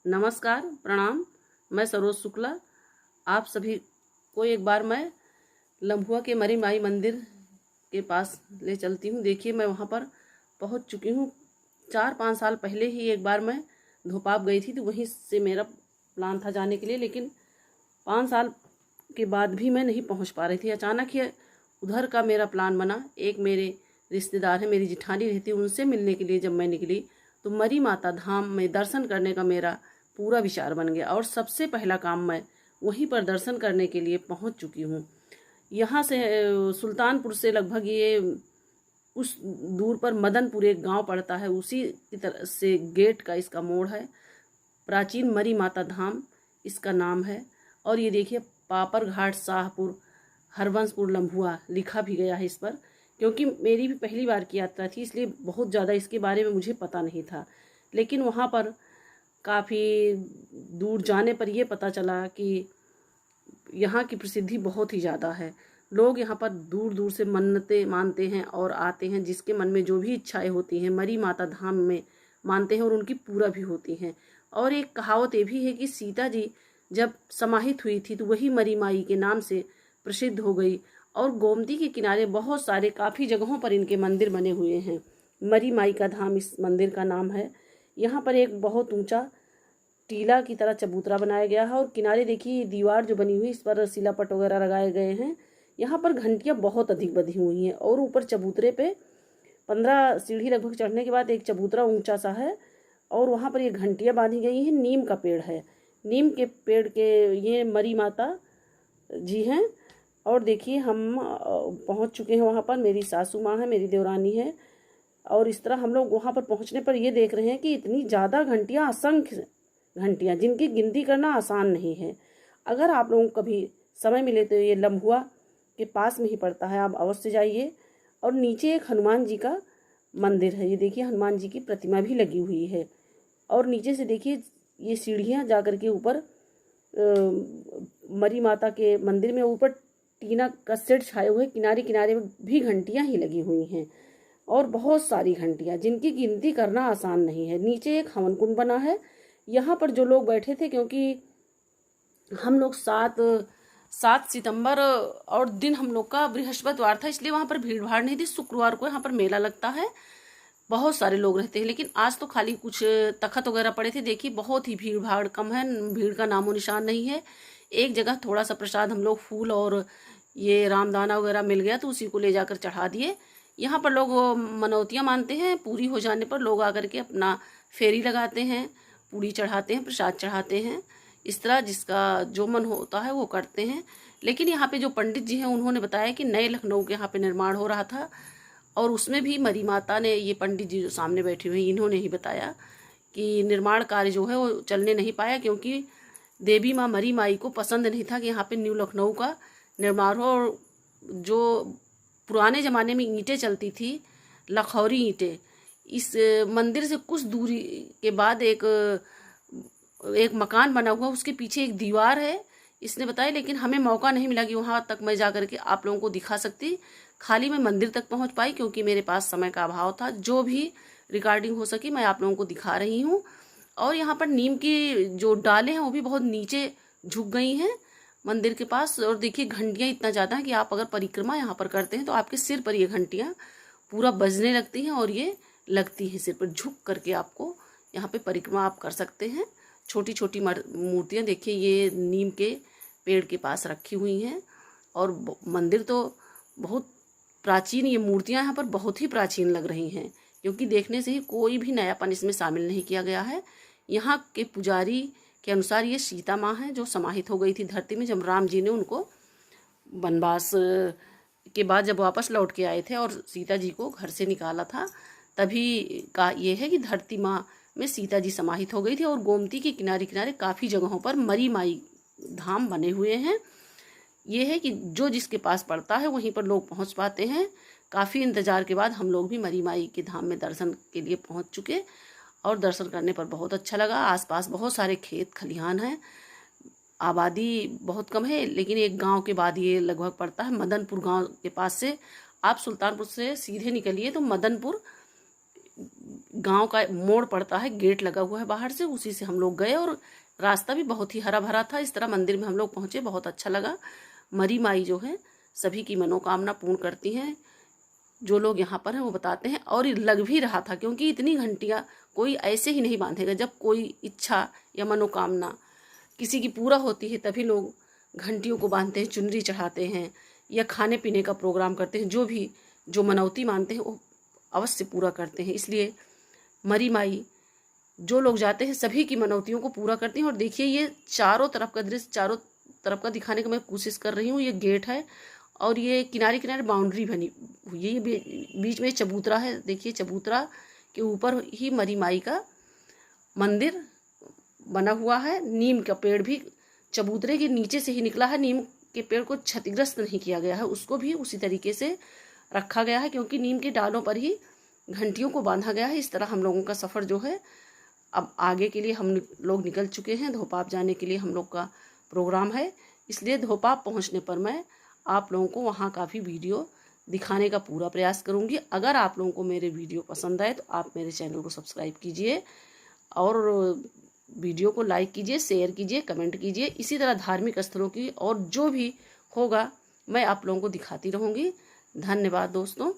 नमस्कार, प्रणाम। मैं सरोज शुक्ला। आप सभी को एक बार मैं लम्भुआ के मरी माई मंदिर के पास ले चलती हूँ। देखिए, मैं वहाँ पर पहुँच चुकी हूँ। 4-5 साल पहले ही एक बार मैं धोपाप गई थी, तो वहीं से मेरा प्लान था जाने के लिए, लेकिन 5 साल के बाद भी मैं नहीं पहुँच पा रही थी। अचानक ही उधर का मेरा प्लान बना। एक मेरे रिश्तेदार है, मेरी जिठानी रहती है, उनसे मिलने के लिए जब मैं निकली तो मरी माता धाम में दर्शन करने का मेरा पूरा विचार बन गया और सबसे पहला काम मैं वहीं पर दर्शन करने के लिए पहुंच चुकी हूँ। यहाँ से सुल्तानपुर से लगभग ये उस दूर पर मदनपुर एक गांव पड़ता है, उसी की तरह से गेट का इसका मोड़ है। प्राचीन मरी माता धाम इसका नाम है। और ये देखिए, पापर घाट शाहपुर हरबंसपुर लम्भुआ लिखा भी गया है इस पर। क्योंकि मेरी भी पहली बार की यात्रा थी, इसलिए बहुत ज़्यादा इसके बारे में मुझे पता नहीं था, लेकिन वहाँ पर काफ़ी दूर जाने पर यह पता चला कि यहाँ की प्रसिद्धि बहुत ही ज़्यादा है। लोग यहाँ पर दूर दूर से मन्नतें मानते हैं और आते हैं। जिसके मन में जो भी इच्छाएं होती हैं मरी माता धाम में मानते हैं और उनकी पूरा भी होती हैं। और एक कहावत ये भी है कि सीता जी जब समाहित हुई थी तो वही मरी माई के नाम से प्रसिद्ध हो गई। और गोमती के किनारे बहुत सारे काफ़ी जगहों पर इनके मंदिर बने हुए हैं। मरी माई का धाम इस मंदिर का नाम है। यहाँ पर एक बहुत ऊंचा टीला की तरह चबूतरा बनाया गया है और किनारे देखिए दीवार जो बनी हुई, इस पर शिलापट वगैरह लगाए गए हैं। यहाँ पर घंटियाँ बहुत अधिक बंधी हुई हैं और ऊपर चबूतरे पे 15 सीढ़ी लगभग चढ़ने के बाद एक चबूतरा ऊंचा सा है और वहाँ पर ये घंटियाँ बांधी गई हैं। नीम का पेड़ है, नीम के पेड़ के ये मरी माता जी हैं। और देखिए, हम पहुँच चुके हैं वहाँ पर। मेरी सासू माँ है, मेरी देवरानी है, और इस तरह हम लोग वहाँ पर पहुँचने पर ये देख रहे हैं कि इतनी ज़्यादा घंटियाँ, असंख्य घंटियाँ, जिनकी गिनती करना आसान नहीं है। अगर आप लोगों को कभी समय मिले तो ये लम्भुआ के पास में ही पड़ता है, आप अवश्य जाइए। और नीचे एक हनुमान जी का मंदिर है। ये देखिए, हनुमान जी की प्रतिमा भी लगी हुई है। और नीचे से देखिए ये सीढ़ियाँ जा कर के ऊपर मरी माता के मंदिर में ऊपर टीना का सेट छाए हुए, किनारे किनारे में भी घंटियाँ ही लगी हुई हैं और बहुत सारी घंटियाँ, जिनकी गिनती करना आसान नहीं है। नीचे एक हवन कुंड बना है। यहाँ पर जो लोग बैठे थे, क्योंकि हम लोग 7 सितंबर और दिन हम लोग का बृहस्पतिवार था, इसलिए वहाँ पर भीड़ भाड़ नहीं थी। शुक्रवार को यहाँ पर मेला लगता है, बहुत सारे लोग रहते हैं, लेकिन आज तो खाली कुछ तखत वगैरह पड़े थे। देखिए, बहुत ही भीड़ भाड़ कम है, भीड़ का नामो निशान नहीं है। एक जगह थोड़ा सा प्रसाद हम लोग फूल और ये रामदाना वगैरह मिल गया तो उसी को ले जाकर चढ़ा दिए। यहाँ पर लोग मनौतियाँ मानते हैं, पूरी हो जाने पर लोग आकर के अपना फेरी लगाते हैं, पूड़ी चढ़ाते हैं, प्रसाद चढ़ाते हैं। इस तरह जिसका जो मन होता है वो करते हैं। लेकिन यहाँ पे जो पंडित जी हैं उन्होंने बताया कि नए लखनऊ के यहाँ पे निर्माण हो रहा था और उसमें भी मरी माता ने, ये पंडित जी जो सामने बैठे हुए हैं इन्होंने ही बताया कि निर्माण कार्य जो है वो चलने नहीं पाया, क्योंकि देवी माँ मरी माई को पसंद नहीं था कि यहाँ पे न्यू लखनऊ का निर्माण हो। और जो पुराने ज़माने में ईंटें चलती थी, लखौरी ईंटें, इस मंदिर से कुछ दूरी के बाद एक मकान बना हुआ, उसके पीछे एक दीवार है, इसने बताया। लेकिन हमें मौका नहीं मिला कि वहाँ तक मैं जा करके आप लोगों को दिखा सकती। खाली मैं मंदिर तक पहुँच पाई क्योंकि मेरे पास समय का अभाव था। जो भी रिकॉर्डिंग हो सकी मैं आप लोगों को दिखा रही हूँ। और यहाँ पर नीम की जो डालें हैं वो भी बहुत नीचे झुक गई हैं मंदिर के पास। और देखिए, घंटियाँ इतना ज़्यादा है कि आप अगर परिक्रमा यहाँ पर करते हैं तो आपके सिर पर ये घंटियाँ पूरा बजने लगती हैं और ये लगती हैं सिर पर। झुक करके आपको यहाँ पे परिक्रमा आप कर सकते हैं। छोटी छोटी मूर्तियाँ देखिए, ये नीम के पेड़ के पास रखी हुई हैं। और मंदिर तो बहुत प्राचीन, ये मूर्तियाँ यहाँ पर बहुत ही प्राचीन लग रही हैं, क्योंकि देखने से ही कोई भी नयापन इसमें शामिल नहीं किया गया है। यहाँ के पुजारी के अनुसार ये सीता माँ हैं जो समाहित हो गई थी धरती में, जब राम जी ने उनको वनवास के बाद जब वापस लौट के आए थे और सीता जी को घर से निकाला था, तभी का ये है कि धरती माँ में सीता जी समाहित हो गई थी। और गोमती के किनारे किनारे काफ़ी जगहों पर मरी माई धाम बने हुए हैं। ये है कि जो जिसके पास पड़ता है वहीं पर लोग पहुंच पाते हैं। काफ़ी इंतज़ार के बाद हम लोग भी मरी माई के धाम में दर्शन के लिए पहुंच चुके और दर्शन करने पर बहुत अच्छा लगा। आसपास बहुत सारे खेत खलिहान हैं, आबादी बहुत कम है, लेकिन एक गांव के बाद ये लगभग पड़ता है। मदनपुर गांव के पास से आप सुल्तानपुर से सीधे निकलिए तो मदनपुर गांव का मोड़ पड़ता है, गेट लगा हुआ है बाहर से, उसी से हम लोग गए और रास्ता भी बहुत ही हरा भरा था। इस तरह मंदिर में हम लोग पहुंचे, बहुत अच्छा लगा। मरी माई जो है सभी की मनोकामना पूर्ण करती हैं। जो लोग यहाँ पर हैं वो बताते हैं, और लग भी रहा था, क्योंकि इतनी घंटियाँ कोई ऐसे ही नहीं बांधेगा। जब कोई इच्छा या मनोकामना किसी की पूरा होती है तभी लोग घंटियों को बांधते हैं, चुनरी चढ़ाते हैं या खाने पीने का प्रोग्राम करते हैं। जो मनौती मानते हैं वो अवश्य पूरा करते हैं। इसलिए मरी माई जो लोग जाते हैं सभी की मनौतियों को पूरा करती हैं। और देखिए ये चारों तरफ का दृश्य, चारों तरफ का दिखाने की मैं कोशिश कर रही हूँ। ये गेट है और ये किनारे किनारे बाउंड्री बनी हुई है। ये बीच में चबूतरा है, देखिए चबूतरा के ऊपर ही मरी माई का मंदिर बना हुआ है। नीम का पेड़ भी चबूतरे के नीचे से ही निकला है। नीम के पेड़ को क्षतिग्रस्त नहीं किया गया है, उसको भी उसी तरीके से रखा गया है, क्योंकि नीम के डालों पर ही घंटियों को बांधा गया है। इस तरह हम लोगों का सफ़र जो है अब आगे के लिए हम लोग निकल चुके हैं। धोपाप जाने के लिए हम लोग का प्रोग्राम है, इसलिए धोपाप पहुंचने पर मैं आप लोगों को वहां का भी वीडियो दिखाने का पूरा प्रयास करूंगी। अगर आप लोगों को मेरे वीडियो पसंद आए तो आप मेरे चैनल को सब्सक्राइब कीजिए और वीडियो को लाइक कीजिए, शेयर कीजिए, कमेंट कीजिए। इसी तरह धार्मिक स्थलों की और जो भी होगा मैं आप लोगों को दिखाती रहूँगी। धन्यवाद दोस्तों।